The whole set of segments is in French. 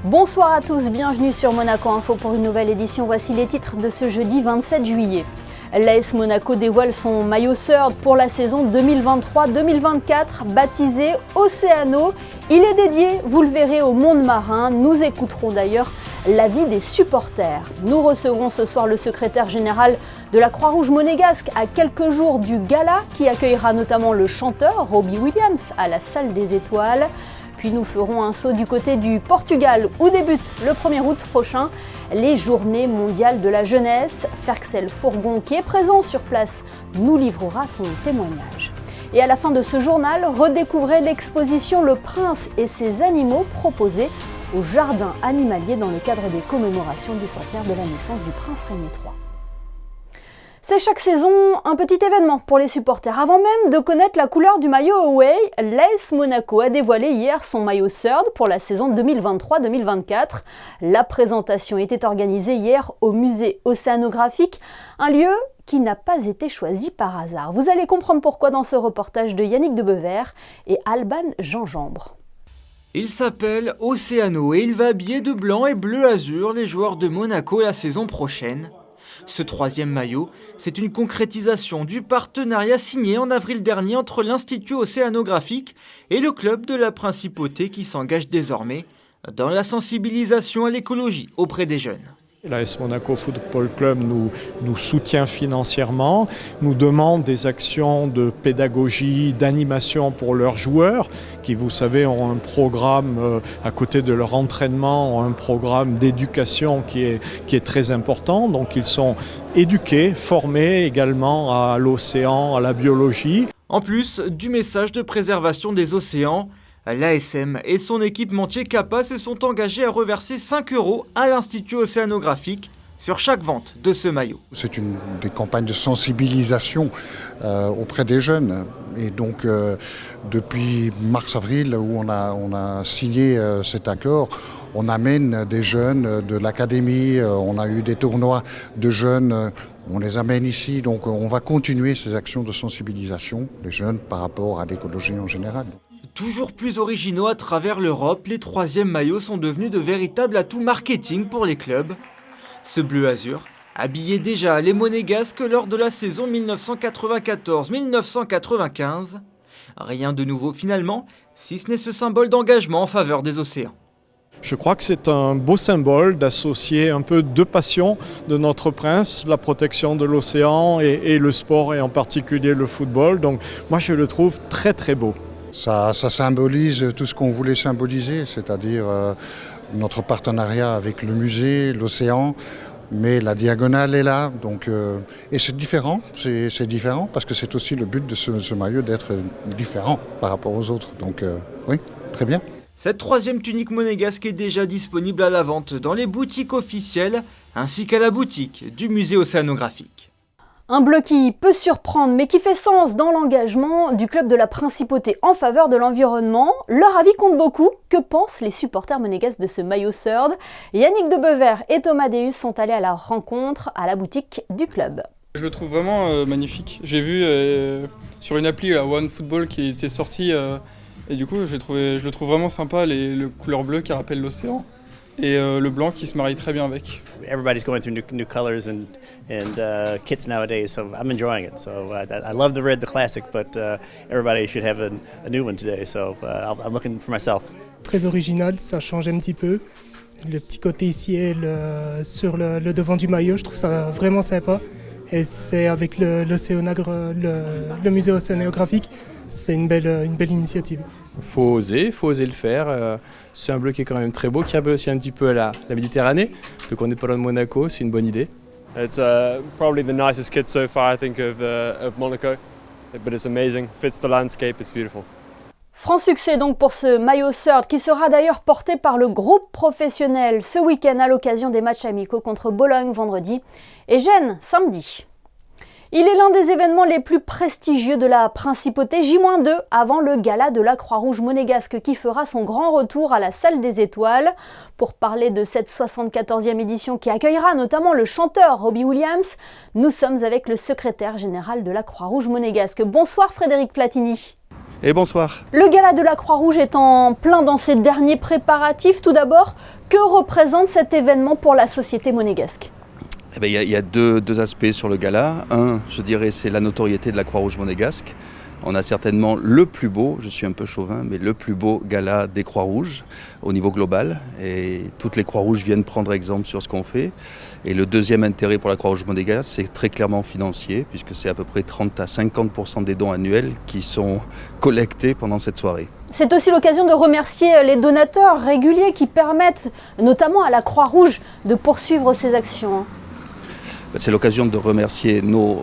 Bonsoir à tous, bienvenue sur Monaco Info pour une nouvelle édition. Voici les titres de ce jeudi 27 juillet. L'AS Monaco dévoile son maillot third pour la saison 2023-2024, baptisé Océano. Il est dédié, vous le verrez, au monde marin. Nous écouterons d'ailleurs l'avis des supporters. Nous recevrons ce soir le secrétaire général de la Croix-Rouge monégasque à quelques jours du gala qui accueillera notamment le chanteur Robbie Williams à la Salle des Étoiles. Puis nous ferons un saut du côté du Portugal où débutent le 1er août prochain les Journées mondiales de la jeunesse. Ferxel Fourgon, qui est présent sur place, nous livrera son témoignage. Et à la fin de ce journal, redécouvrez l'exposition Le Prince et ses animaux proposée au jardin animalier dans le cadre des commémorations du centenaire de la naissance du prince Régnier III. C'est chaque saison un petit événement pour les supporters. Avant même de connaître la couleur du maillot away, l'AS Monaco a dévoilé hier son maillot third pour la saison 2023-2024. La présentation était organisée hier au musée océanographique, un lieu qui n'a pas été choisi par hasard. Vous allez comprendre pourquoi dans ce reportage de Yannick Debever et Alban Gingembre. Il s'appelle Océano et il va habiller de blanc et bleu azur les joueurs de Monaco la saison prochaine. Ce troisième maillot, c'est une concrétisation du partenariat signé en avril dernier entre l'Institut océanographique et le club de la Principauté qui s'engage désormais dans la sensibilisation à l'écologie auprès des jeunes. L'AS Monaco Football Club nous soutient financièrement, nous demande des actions de pédagogie, d'animation pour leurs joueurs qui, vous savez, ont un programme à côté de leur entraînement, ont un programme d'éducation qui est très important. Donc ils sont éduqués, formés également à l'océan, à la biologie. En plus du message de préservation des océans, l'ASM et son équipementier CAPA se sont engagés à reverser 5 € à l'Institut océanographique sur chaque vente de ce maillot. C'est des campagnes de sensibilisation auprès des jeunes. Et donc depuis mars-avril où on a signé cet accord, on amène des jeunes de l'académie, on a eu des tournois de jeunes, on les amène ici. Donc on va continuer ces actions de sensibilisation des jeunes par rapport à l'écologie en général. Toujours plus originaux à travers l'Europe, les troisièmes maillots sont devenus de véritables atouts marketing pour les clubs. Ce bleu-azur habillait déjà les Monégasques lors de la saison 1994-1995. Rien de nouveau finalement, si ce n'est ce symbole d'engagement en faveur des océans. Je crois que c'est un beau symbole d'associer un peu deux passions de notre prince, la protection de l'océan et le sport et en particulier le football. Donc moi je le trouve très très beau. Ça symbolise tout ce qu'on voulait symboliser, c'est-à-dire notre partenariat avec le musée, l'océan, mais la diagonale est là. Donc, et c'est différent parce que c'est aussi le but de ce maillot d'être différent par rapport aux autres. Donc oui, très bien. Cette troisième tunique monégasque est déjà disponible à la vente dans les boutiques officielles ainsi qu'à la boutique du musée océanographique. Un bleu qui peut surprendre mais qui fait sens dans l'engagement du club de la Principauté en faveur de l'environnement. Leur avis compte beaucoup. Que pensent les supporters monégasques de ce maillot third? Yannick Debever et Thomas Deus sont allés à la rencontre à la boutique du club. Je le trouve vraiment magnifique. J'ai vu sur une appli OneFootball qui était sortie et du coup je le trouve vraiment sympa, les couleurs bleues qui rappellent l'océan. Et le blanc qui se marie très bien avec. Everybody's going through new colors and kits nowadays, so I'm enjoying it. So I love the red, the classic, but everybody should have a new one today. So I'm looking for myself. Très original, ça change un petit peu. Le petit côté ici sur le devant du maillot, je trouve ça vraiment sympa. Et c'est avec le musée océanographique, c'est une belle initiative. Faut oser le faire. C'est un bleu qui est quand même très beau, qui rappelle aussi un petit peu la Méditerranée. Donc on n'est pas loin de Monaco, c'est une bonne idée. It's probably the nicest kit so far, I think, of Monaco. But it's amazing, fits the landscape, it's beautiful. Franc succès donc pour ce maillot third qui sera d'ailleurs porté par le groupe professionnel ce week-end à l'occasion des matchs amicaux contre Bologne vendredi et Gênes samedi. Il est l'un des événements les plus prestigieux de la Principauté, J-2 avant le gala de la Croix-Rouge monégasque qui fera son grand retour à la Salle des Étoiles. Pour parler de cette 74e édition qui accueillera notamment le chanteur Robbie Williams, nous sommes avec le secrétaire général de la Croix-Rouge monégasque. Bonsoir Frédéric Platini. Et bonsoir. Le gala de la Croix-Rouge est en plein dans ses derniers préparatifs. Tout d'abord, que représente cet événement pour la société monégasque ? Eh bien, il y a deux aspects sur le gala. Un, je dirais, c'est la notoriété de la Croix-Rouge monégasque. On a certainement le plus beau, je suis un peu chauvin, mais le plus beau gala des Croix-Rouges au niveau global. Et toutes les Croix-Rouges viennent prendre exemple sur ce qu'on fait. Et le deuxième intérêt pour la Croix-Rouge monégasque, c'est très clairement financier, puisque c'est à peu près 30 à 50% des dons annuels qui sont collectés pendant cette soirée. C'est aussi l'occasion de remercier les donateurs réguliers qui permettent notamment à la Croix-Rouge de poursuivre ses actions. C'est l'occasion de remercier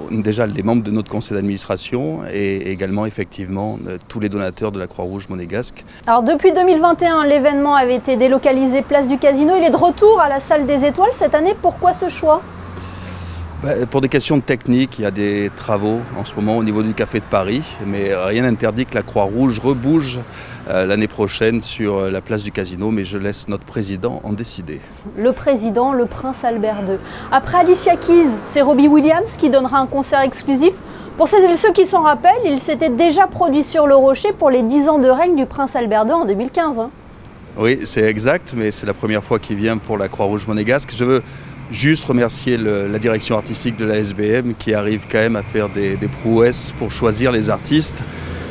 déjà les membres de notre conseil d'administration et également effectivement tous les donateurs de la Croix-Rouge monégasque. Alors depuis 2021, l'événement avait été délocalisé place du Casino. Il est de retour à la salle des Étoiles cette année. Pourquoi ce choix ? Pour des questions techniques, il y a des travaux en ce moment au niveau du Café de Paris, mais rien n'interdit que la Croix-Rouge rebouge l'année prochaine sur la place du Casino, mais je laisse notre président en décider. Le président, le prince Albert II. Après Alicia Keys, c'est Robbie Williams qui donnera un concert exclusif. Pour celles et ceux qui s'en rappellent, il s'était déjà produit sur le Rocher pour les 10 ans de règne du prince Albert II en 2015. Oui, c'est exact, mais c'est la première fois qu'il vient pour la Croix-Rouge monégasque. Je veux juste remercier la direction artistique de la SBM qui arrive quand même à faire des prouesses pour choisir les artistes.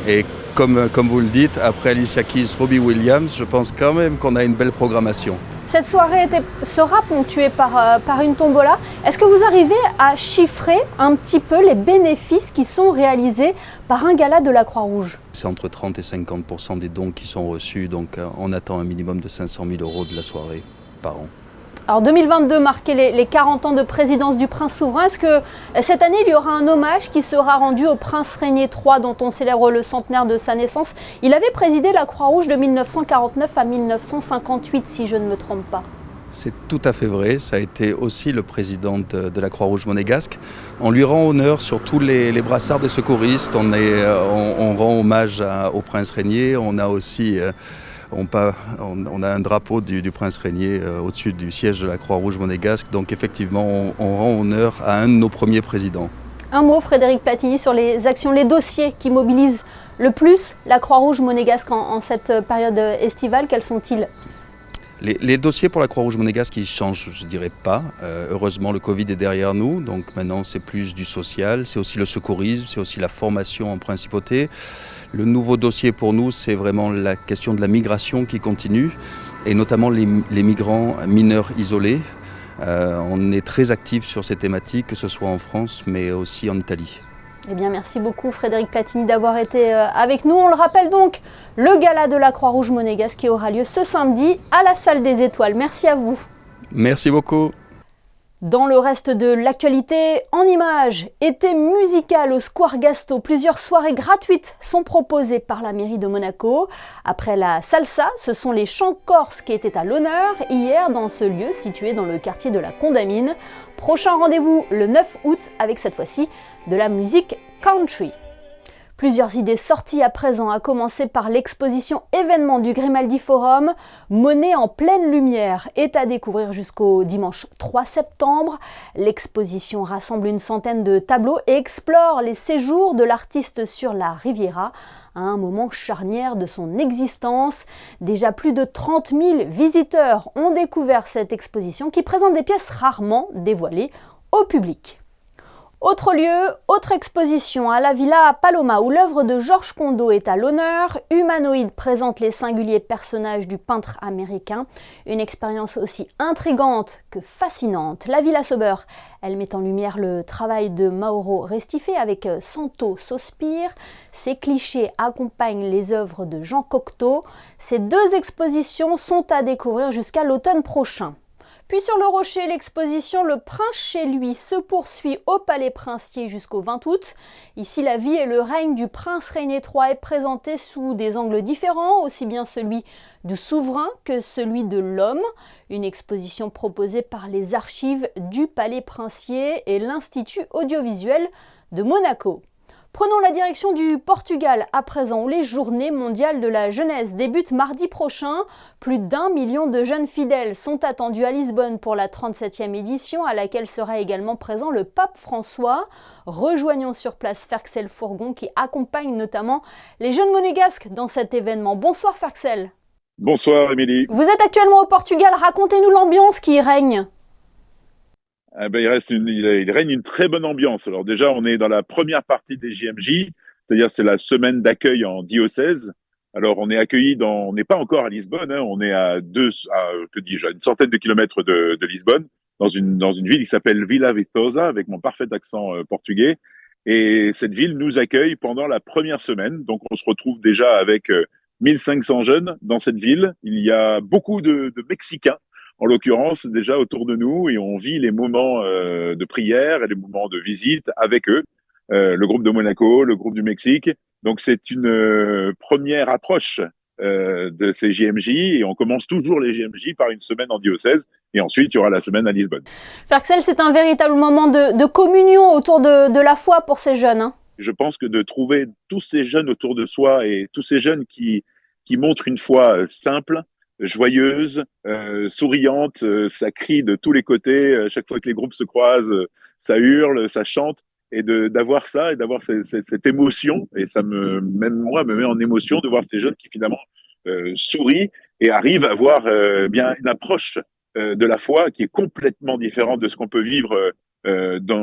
Et comme vous le dites, après Alicia Keys, Robbie Williams, je pense quand même qu'on a une belle programmation. Cette soirée sera ponctuée par une tombola. Est-ce que vous arrivez à chiffrer un petit peu les bénéfices qui sont réalisés par un gala de la Croix-Rouge ? C'est entre 30 et 50% des dons qui sont reçus, donc on attend un minimum de 500 000 € de la soirée par an. Alors 2022 marquait les 40 ans de présidence du prince souverain. Est-ce que cette année, il y aura un hommage qui sera rendu au prince Régnier III, dont on célèbre le centenaire de sa naissance ? Il avait présidé la Croix-Rouge de 1949 à 1958, si je ne me trompe pas. C'est tout à fait vrai, ça a été aussi le président de la Croix-Rouge monégasque. On lui rend honneur sur tous les brassards des secouristes, on rend hommage au prince Régnier, on a aussi... On a un drapeau du prince Régnier au-dessus du siège de la Croix-Rouge monégasque, donc effectivement on rend honneur à un de nos premiers présidents. Un mot, Frédéric Platini, sur les actions, les dossiers qui mobilisent le plus la Croix-Rouge monégasque en cette période estivale, quels sont-ils ? Les dossiers pour la Croix-Rouge monégasque, ils ne changent, je ne dirais pas. Heureusement, le Covid est derrière nous, donc maintenant c'est plus du social, c'est aussi le secourisme, c'est aussi la formation en principauté. Le nouveau dossier pour nous, c'est vraiment la question de la migration qui continue, et notamment les migrants mineurs isolés. On est très actifs sur ces thématiques, que ce soit en France, mais aussi en Italie. Eh bien, merci beaucoup Frédéric Platini d'avoir été avec nous. On le rappelle donc, le gala de la Croix-Rouge monégasque qui aura lieu ce samedi à la salle des Étoiles. Merci à vous. Merci beaucoup. Dans le reste de l'actualité, en images, été musical au Square Gasto. Plusieurs soirées gratuites sont proposées par la mairie de Monaco. Après la salsa, ce sont les chants corses qui étaient à l'honneur hier dans ce lieu situé dans le quartier de la Condamine. Prochain rendez-vous le 9 août avec cette fois-ci de la musique country. Plusieurs idées sorties à présent, à commencer par l'exposition événement du Grimaldi Forum. Monnaie en pleine lumière est à découvrir jusqu'au dimanche 3 septembre. L'exposition rassemble une centaine de tableaux et explore les séjours de l'artiste sur la Riviera, à un moment charnière de son existence. Déjà plus de 30 000 visiteurs ont découvert cette exposition qui présente des pièces rarement dévoilées au public. Autre lieu, autre exposition à la Villa Paloma où l'œuvre de Georges Condo est à l'honneur. Humanoïde présente les singuliers personnages du peintre américain. Une expérience aussi intrigante que fascinante. La Villa Sauber, elle met en lumière le travail de Mauro Restife avec Santo Sospire. Ces clichés accompagnent les œuvres de Jean Cocteau. Ces deux expositions sont à découvrir jusqu'à l'automne prochain. Puis sur le Rocher, l'exposition Le Prince chez lui se poursuit au Palais Princier jusqu'au 20 août. Ici, la vie et le règne du prince Régnier III est présenté sous des angles différents, aussi bien celui du souverain que celui de l'homme. Une exposition proposée par les archives du Palais Princier et l'Institut audiovisuel de Monaco. Prenons la direction du Portugal à présent, où les journées mondiales de la jeunesse débutent mardi prochain. Plus d'1 million de jeunes fidèles sont attendus à Lisbonne pour la 37e édition, à laquelle sera également présent le pape François. Rejoignons sur place Ferxel Fourgon qui accompagne notamment les jeunes monégasques dans cet événement. Bonsoir Ferxel. Bonsoir Émilie. Vous êtes actuellement au Portugal, racontez-nous l'ambiance qui y règne. Il règne une très bonne ambiance. Alors déjà, on est dans la première partie des JMJ, c'est-à-dire c'est la semaine d'accueil en diocèse. Alors on est accueilli on n'est pas encore à Lisbonne, hein, on est à une centaine de kilomètres de Lisbonne, dans une ville qui s'appelle Vila Viçosa, avec mon parfait accent portugais. Et cette ville nous accueille pendant la première semaine. Donc on se retrouve déjà avec 1500 jeunes dans cette ville. Il y a beaucoup de Mexicains, en l'occurrence, déjà autour de nous, et on vit les moments de prière et les moments de visite avec eux, le groupe de Monaco, le groupe du Mexique. Donc c'est une première approche de ces JMJ, et on commence toujours les JMJ par une semaine en diocèse, et ensuite il y aura la semaine à Lisbonne. Ferxel, c'est un véritable moment de communion autour de la foi pour ces jeunes, hein. Je pense que de trouver tous ces jeunes autour de soi, et tous ces jeunes qui montrent une foi simple, joyeuse, souriante, ça crie de tous les côtés, chaque fois que les groupes se croisent, ça hurle, ça chante, et d'avoir ça, et d'avoir cette émotion, et même moi, me met en émotion de voir ces jeunes qui finalement sourient et arrivent à avoir bien une approche de la foi qui est complètement différente de ce qu'on peut vivre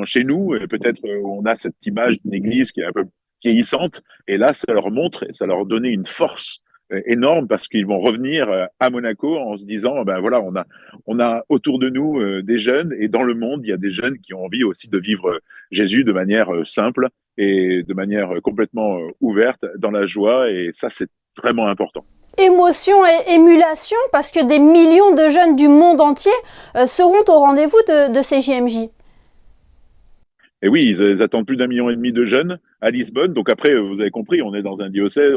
chez nous. Et peut-être on a cette image d'une église qui est un peu vieillissante, et là, ça leur montre, et ça leur donne une force énorme, parce qu'ils vont revenir à Monaco en se disant, ben voilà, on a autour de nous des jeunes, et dans le monde, il y a des jeunes qui ont envie aussi de vivre Jésus de manière simple et de manière complètement ouverte, dans la joie, et ça, c'est vraiment important. Émotion et émulation, parce que des millions de jeunes du monde entier seront au rendez-vous de ces JMJ. Et oui, ils attendent plus d'1,5 million de jeunes à Lisbonne. Donc après, vous avez compris, on est dans un diocèse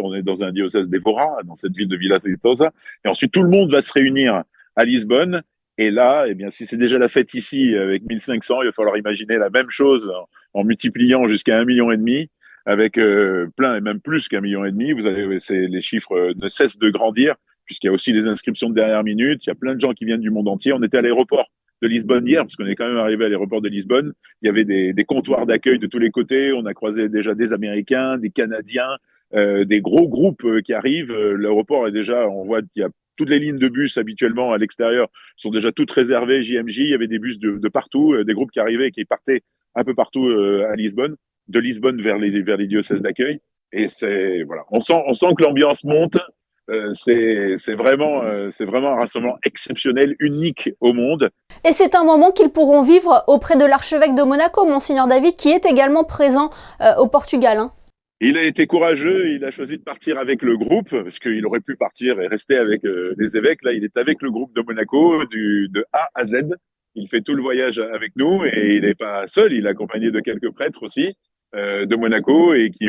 d'Evora, dans cette ville de Vila Viçosa. Et ensuite, tout le monde va se réunir à Lisbonne. Et là, eh bien, si c'est déjà la fête ici avec 1500, il va falloir imaginer la même chose en multipliant jusqu'à 1,5 million, avec plein, et même plus qu'1,5 million. Les chiffres ne cessent de grandir, puisqu'il y a aussi des inscriptions de dernière minute. Il y a plein de gens qui viennent du monde entier. On était à l'aéroport de Lisbonne hier, parce qu'on est quand même arrivé à l'aéroport de Lisbonne. Il y avait des comptoirs d'accueil de tous les côtés. On a croisé déjà des Américains, des Canadiens, des gros groupes qui arrivent. L'aéroport est déjà, on voit qu'il y a toutes les lignes de bus habituellement à l'extérieur sont déjà toutes réservées JMJ. Il y avait des bus de partout, des groupes qui arrivaient et qui partaient un peu partout à Lisbonne, de Lisbonne vers les diocèses d'accueil. Et voilà, on sent que l'ambiance monte. C'est vraiment un rassemblement exceptionnel, unique au monde. Et c'est un moment qu'ils pourront vivre auprès de l'archevêque de Monaco, Monseigneur David, qui est également présent au Portugal, hein. Il a été courageux, il a choisi de partir avec le groupe, parce qu'il aurait pu partir et rester avec les évêques. Là, il est avec le groupe de Monaco, de A à Z. Il fait tout le voyage avec nous, et il n'est pas seul, il est accompagné de quelques prêtres aussi de Monaco, et qui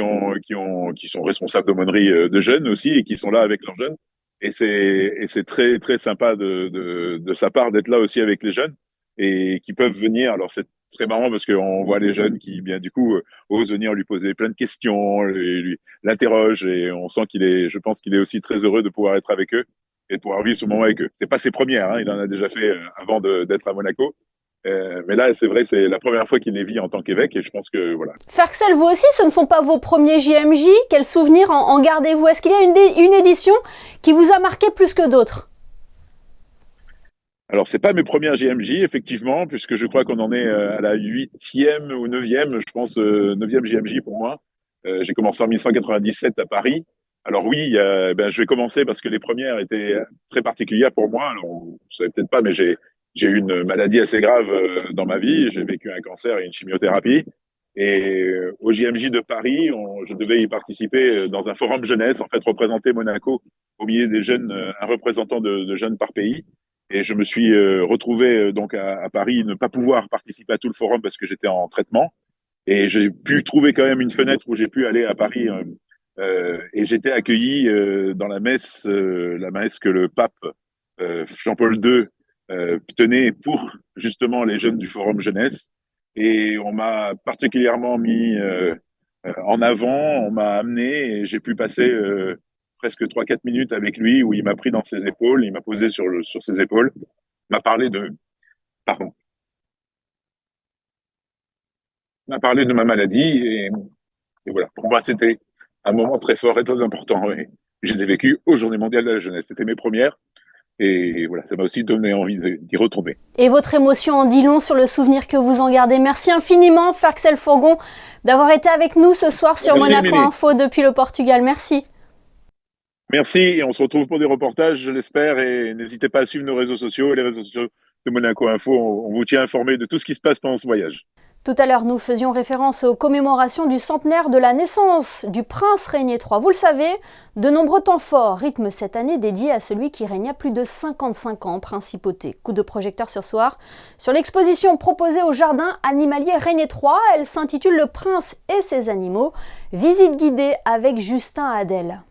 sont responsables d'aumônerie de jeunes aussi, et qui sont là avec leurs jeunes. Et c'est très, très sympa de sa part d'être là aussi avec les jeunes, et qui peuvent venir. Alors c'est très marrant, parce qu'on voit les jeunes qui, bien du coup, osent venir lui poser plein de questions, l'interrogent, et on sent je pense qu'il est aussi très heureux de pouvoir être avec eux et de pouvoir vivre ce moment avec eux. C'est pas ses premières, hein, il en a déjà fait avant d'être à Monaco. Mais là, c'est vrai, c'est la première fois qu'il les vit en tant qu'évêque, et je pense que voilà. Ferxel, vous aussi, ce ne sont pas vos premiers JMJ. Quel souvenir en gardez-vous? Est-ce qu'il y a une édition qui vous a marqué plus que d'autres? Alors, c'est pas mes premières JMJ, effectivement, puisque je crois qu'on en est à la 8e ou 9e, je pense, 9e JMJ pour moi. J'ai commencé en 1997 à Paris. Alors oui, je vais commencer parce que les premières étaient très particulières pour moi. Alors, vous savez peut-être pas, mais j'ai eu une maladie assez grave dans ma vie. J'ai vécu un cancer et une chimiothérapie. Et au JMJ de Paris, je devais y participer dans un forum jeunesse, en fait, représenter Monaco au milieu des jeunes, un représentant de jeunes par pays. Et je me suis retrouvé donc à Paris, ne pas pouvoir participer à tout le forum parce que j'étais en traitement. Et j'ai pu trouver quand même une fenêtre où j'ai pu aller à Paris. Et j'étais accueilli dans la messe que le pape Jean-Paul II tenait pour justement les jeunes du forum jeunesse. Et on m'a particulièrement mis en avant, on m'a amené et j'ai pu passer presque 3-4 minutes avec lui où il m'a pris dans ses épaules, il m'a posé sur ses épaules, m'a parlé de, pardon, m'a parlé de ma maladie et voilà. Pour moi, c'était un moment très fort et très important. Et je les ai vécus aux Journées mondiales de la jeunesse. C'était mes premières. Et voilà, ça m'a aussi donné envie d'y retourner. Et votre émotion en dit long sur le souvenir que vous en gardez. Merci infiniment, Ferxel Fourgon, d'avoir été avec nous ce soir sur Monaco Info depuis le Portugal. Merci. Merci, et on se retrouve pour des reportages, je l'espère, et n'hésitez pas à suivre nos réseaux sociaux et les réseaux sociaux de Monaco Info. On vous tient informé de tout ce qui se passe pendant ce voyage. Tout à l'heure, nous faisions référence aux commémorations du centenaire de la naissance du prince Régnier III. Vous le savez, de nombreux temps forts rythment cette année dédiée à celui qui régna plus de 55 ans en principauté. Coup de projecteur ce soir sur l'exposition proposée au jardin animalier Régnier III. Elle s'intitule Le prince et ses animaux. Visite guidée avec Justin Adel.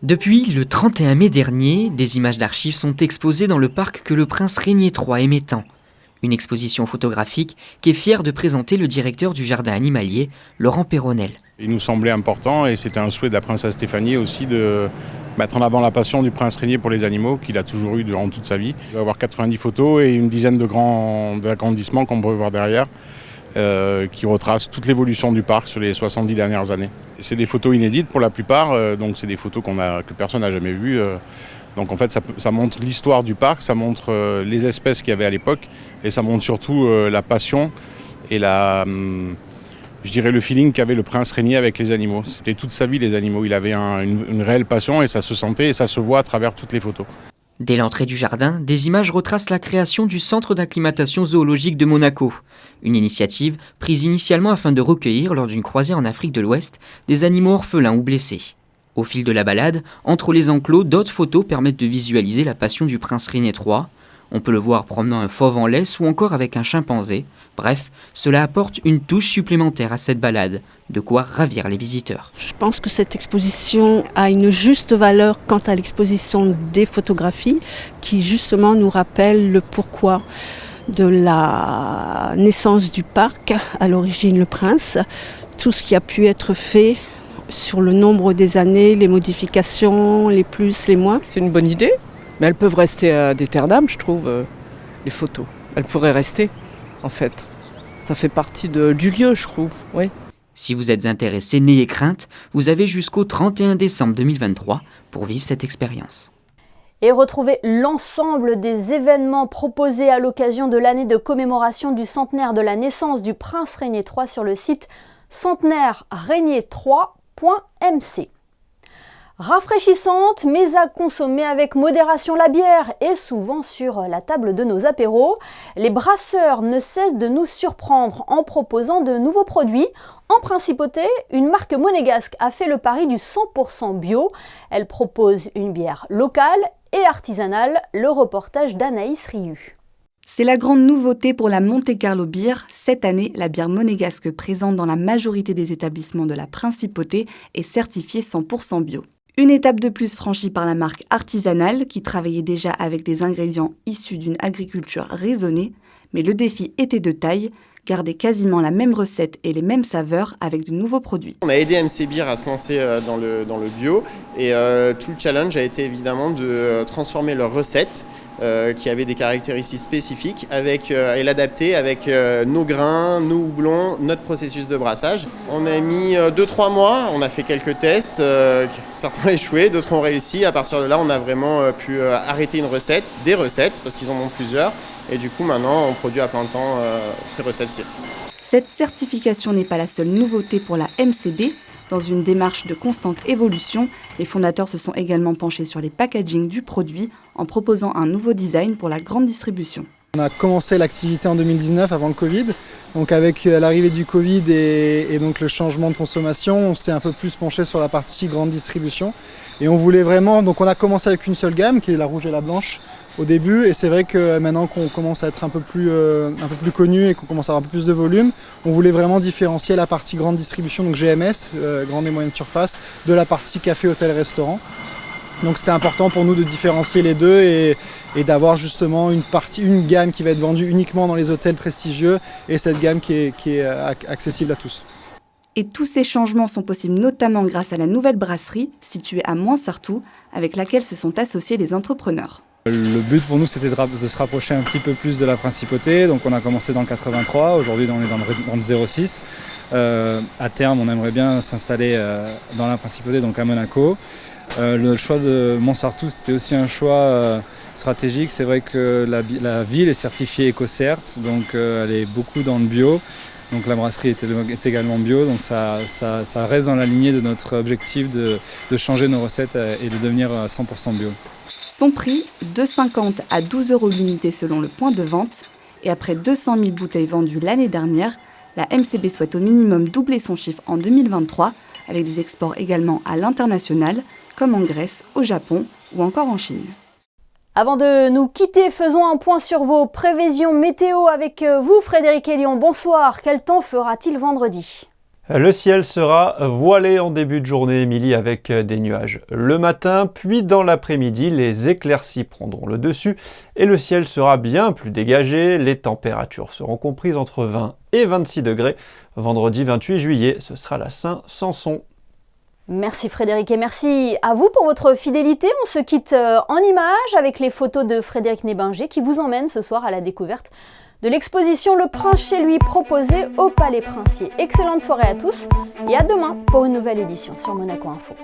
Depuis le 31 mai dernier, des images d'archives sont exposées dans le parc que le prince Régnier III aimait tant. Une exposition photographique qui est fière de présenter le directeur du jardin animalier, Laurent Péronnel. Il nous semblait important, et c'était un souhait de la princesse Stéphanie aussi, de mettre en avant la passion du prince Régnier pour les animaux, qu'il a toujours eu durant toute sa vie. Il va y avoir 90 photos et une dizaine d'agrandissements qu'on peut voir derrière, qui retracent toute l'évolution du parc sur les 70 dernières années. C'est des photos inédites pour la plupart, donc c'est des photos que personne n'a jamais vues. Donc en fait, ça montre l'histoire du parc, ça montre les espèces qu'il y avait à l'époque, et ça montre surtout la passion et le feeling qu'avait le prince Régnier avec les animaux. C'était toute sa vie les animaux, il avait une réelle passion et ça se sentait et ça se voit à travers toutes les photos. Dès l'entrée du jardin, des images retracent la création du centre d'acclimatation zoologique de Monaco. Une initiative prise initialement afin de recueillir, lors d'une croisée en Afrique de l'Ouest, des animaux orphelins ou blessés. Au fil de la balade, entre les enclos, d'autres photos permettent de visualiser la passion du prince Régnier III. On peut le voir promenant un fauve en laisse ou encore avec un chimpanzé. Bref, cela apporte une touche supplémentaire à cette balade, de quoi ravir les visiteurs. Je pense que cette exposition a une juste valeur quant à l'exposition des photographies qui justement nous rappelle le pourquoi de la naissance du parc, à l'origine le prince, tout ce qui a pu être fait sur le nombre des années, les modifications, les plus, les moins. C'est une bonne idée, mais elles peuvent rester à d'Éternam, je trouve, les photos. Elles pourraient rester, en fait. Ça fait partie du lieu, je trouve, oui. Si vous êtes intéressé, n'ayez crainte, vous avez jusqu'au 31 décembre 2023 pour vivre cette expérience. Et retrouvez l'ensemble des événements proposés à l'occasion de l'année de commémoration du centenaire de la naissance du prince Régnier III sur le site centenaire-régnier3.mc. Rafraîchissante, mais à consommer avec modération, la bière est souvent sur la table de nos apéros. Les brasseurs ne cessent de nous surprendre en proposant de nouveaux produits. En principauté, une marque monégasque a fait le pari du 100% bio. Elle propose une bière locale et artisanale. Le reportage d'Anaïs Riu. C'est la grande nouveauté pour la Monte Carlo Beer. Cette année, la bière monégasque présente dans la majorité des établissements de la Principauté est certifiée 100% bio. Une étape de plus franchie par la marque artisanale qui travaillait déjà avec des ingrédients issus d'une agriculture raisonnée, mais le défi était de taille, garder quasiment la même recette et les mêmes saveurs avec de nouveaux produits. On a aidé MC Beer à se lancer dans le bio et tout le challenge a été évidemment de transformer leurs recettes qui avaient des caractéristiques spécifiques et l'adapter avec nos grains, nos houblons, notre processus de brassage. On a mis 2-3 mois, on a fait quelques tests, certains ont échoué, d'autres ont réussi. À partir de là, on a vraiment pu arrêter des recettes, parce qu'ils en ont plusieurs. Et du coup, maintenant, on produit à plein temps ces recettes-ci. Cette certification n'est pas la seule nouveauté pour la MCB. Dans une démarche de constante évolution, les fondateurs se sont également penchés sur les packagings du produit en proposant un nouveau design pour la grande distribution. On a commencé l'activité en 2019 avant le Covid. Donc avec l'arrivée du Covid et donc le changement de consommation, on s'est un peu plus penché sur la partie grande distribution. Et on voulait vraiment, donc on a commencé avec une seule gamme qui est la rouge et la blanche au début, et c'est vrai que maintenant qu'on commence à être un peu plus connu et qu'on commence à avoir un peu plus de volume, on voulait vraiment différencier la partie grande distribution, donc GMS, grande et moyenne surface, de la partie café, hôtel, restaurant. Donc c'était important pour nous de différencier les deux et d'avoir justement une gamme qui va être vendue uniquement dans les hôtels prestigieux et cette gamme qui est accessible à tous. Et tous ces changements sont possibles notamment grâce à la nouvelle brasserie située à Moinsartou, avec laquelle se sont associés les entrepreneurs. Le but pour nous, c'était de se rapprocher un petit peu plus de la principauté. Donc on a commencé dans le 83, aujourd'hui on est dans le 06. À terme, on aimerait bien s'installer dans la principauté, donc à Monaco. Le choix de Moinsartou, c'était aussi un choix stratégique. C'est vrai que la ville est certifiée EcoCert, donc elle est beaucoup dans le bio. Donc la brasserie est également bio, donc ça reste dans la lignée de notre objectif de changer nos recettes et de devenir 100% bio. Son prix, 2,50 à 12 € l'unité selon le point de vente. Et après 200 000 bouteilles vendues l'année dernière, la MCB souhaite au minimum doubler son chiffre en 2023, avec des exports également à l'international, comme en Grèce, au Japon ou encore en Chine. Avant de nous quitter, faisons un point sur vos prévisions météo avec vous, Frédéric Hélion. Bonsoir, quel temps fera-t-il vendredi ? Le ciel sera voilé en début de journée, Émilie, avec des nuages le matin, puis dans l'après-midi, les éclaircies prendront le dessus et le ciel sera bien plus dégagé. Les températures seront comprises entre 20 et 26 degrés. Vendredi 28 juillet, ce sera la Saint-Samson. Merci Frédéric et merci à vous pour votre fidélité. On se quitte en images avec les photos de Frédéric Nébinger qui vous emmène ce soir à la découverte de l'exposition Le Prince chez lui proposée au Palais Princier. Excellente soirée à tous et à demain pour une nouvelle édition sur Monaco Info.